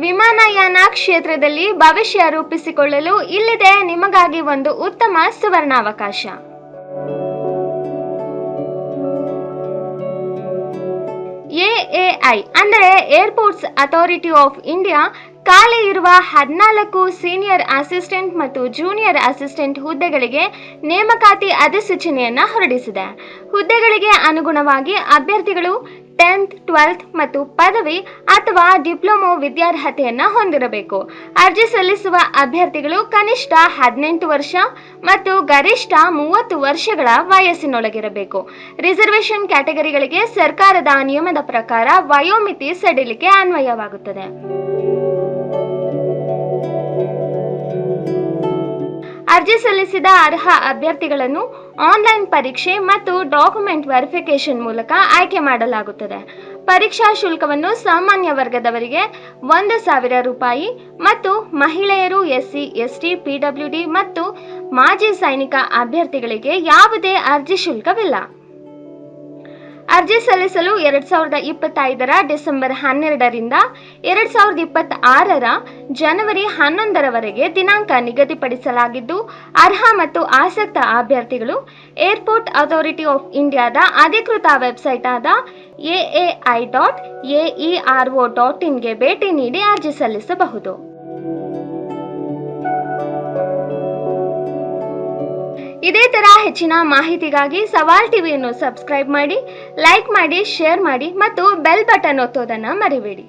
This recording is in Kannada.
ವಿಮಾನಯಾನ ಕ್ಷೇತ್ರದಲ್ಲಿ ಭವಿಷ್ಯ ರೂಪಿಸಿಕೊಳ್ಳಲು ಇಲ್ಲಿದೆ ನಿಮಗಾಗಿ ಒಂದು ಉತ್ತಮ ಸುವರ್ಣಾವಕಾಶ. ಎಎಐ ಅಂದರೆ ಏರ್ಪೋರ್ಟ್ಸ್ ಅಥಾರಿಟಿ ಆಫ್ ಇಂಡಿಯಾ ಖಾಲಿ ಇರುವ 14 ಸೀನಿಯರ್ ಅಸಿಸ್ಟೆಂಟ್ ಮತ್ತು ಜೂನಿಯರ್ ಅಸಿಸ್ಟೆಂಟ್ ಹುದ್ದೆಗಳಿಗೆ ನೇಮಕಾತಿ ಅಧಿಸೂಚನೆಯನ್ನು ಹೊರಡಿಸಿದೆ. ಹುದ್ದೆಗಳಿಗೆ ಅನುಗುಣವಾಗಿ ಅಭ್ಯರ್ಥಿಗಳು 10th, 12th ಮತ್ತು ಪದವಿ ಅಥವಾ ಡಿಪ್ಲೊಮೊ ವಿದ್ಯಾರ್ಹತೆಯನ್ನು ಹೊಂದಿರಬೇಕು. ಅರ್ಜಿ ಸಲ್ಲಿಸುವ ಅಭ್ಯರ್ಥಿಗಳು ಕನಿಷ್ಠ 18 ವರ್ಷ ಮತ್ತು ಗರಿಷ್ಠ 30 ವರ್ಷಗಳ ವಯಸ್ಸಿನೊಳಗಿರಬೇಕು. ರಿಸರ್ವೇಷನ್ ಕ್ಯಾಟಗರಿಗಳಿಗೆ ಸರ್ಕಾರದ ನಿಯಮದ ಪ್ರಕಾರ ವಯೋಮಿತಿ ಸಡಿಲಿಕೆ ಅನ್ವಯವಾಗುತ್ತದೆ. ಅರ್ಜಿ ಸಲ್ಲಿಸಿದ ಅರ್ಹ ಅಭ್ಯರ್ಥಿಗಳನ್ನು ಆನ್ಲೈನ್ ಪರೀಕ್ಷೆ ಮತ್ತು ಡಾಕ್ಯುಮೆಂಟ್ ವೆರಿಫಿಕೇಶನ್ ಮೂಲಕ ಆಯ್ಕೆ ಮಾಡಲಾಗುತ್ತದೆ. ಪರೀಕ್ಷಾ ಶುಲ್ಕವನ್ನು ಸಾಮಾನ್ಯ ವರ್ಗದವರಿಗೆ 1,000 ರೂಪಾಯಿ ಮತ್ತು ಮಹಿಳೆಯರು, SC, ST, PWD ಮತ್ತು ಮಾಜಿ ಸೈನಿಕ ಅಭ್ಯರ್ಥಿಗಳಿಗೆ ಯಾವುದೇ ಅರ್ಜಿ ಶುಲ್ಕವಿಲ್ಲ. ಅರ್ಜಿ ಸಲ್ಲಿಸಲು 2025 ಡಿಸೆಂಬರ್ 12ರಿಂದ 2026 ಜನವರಿ 11ರವರೆಗೆ ದಿನಾಂಕ ನಿಗದಿಪಡಿಸಲಾಗಿದ್ದು, ಅರ್ಹ ಮತ್ತು ಆಸಕ್ತ ಅಭ್ಯರ್ಥಿಗಳು ಏರ್ಪೋರ್ಟ್ ಅಥಾರಿಟಿ ಆಫ್ ಇಂಡಿಯಾದ ಅಧಿಕೃತ ವೆಬ್ಸೈಟ್ ಆದ aai.aero.in ಭೇಟಿ ನೀಡಿ ಅರ್ಜಿ ಸಲ್ಲಿಸಬಹುದು. ಇದೇ ತರ ಹೆಚ್ಚಿನ ಮಾಹಿತಿಗಾಗಿ ಸವಾಲ್ ಟಿವಿಯನ್ನು ಸಬ್ಸ್ಕ್ರೈಬ್ ಮಾಡಿ, ಲೈಕ್ ಮಾಡಿ, ಶೇರ್ ಮಾಡಿ ಮತ್ತು ಬೆಲ್ ಬಟನ್ ಒತ್ತೋದನ್ನು ಮರಿಬೇಡಿ.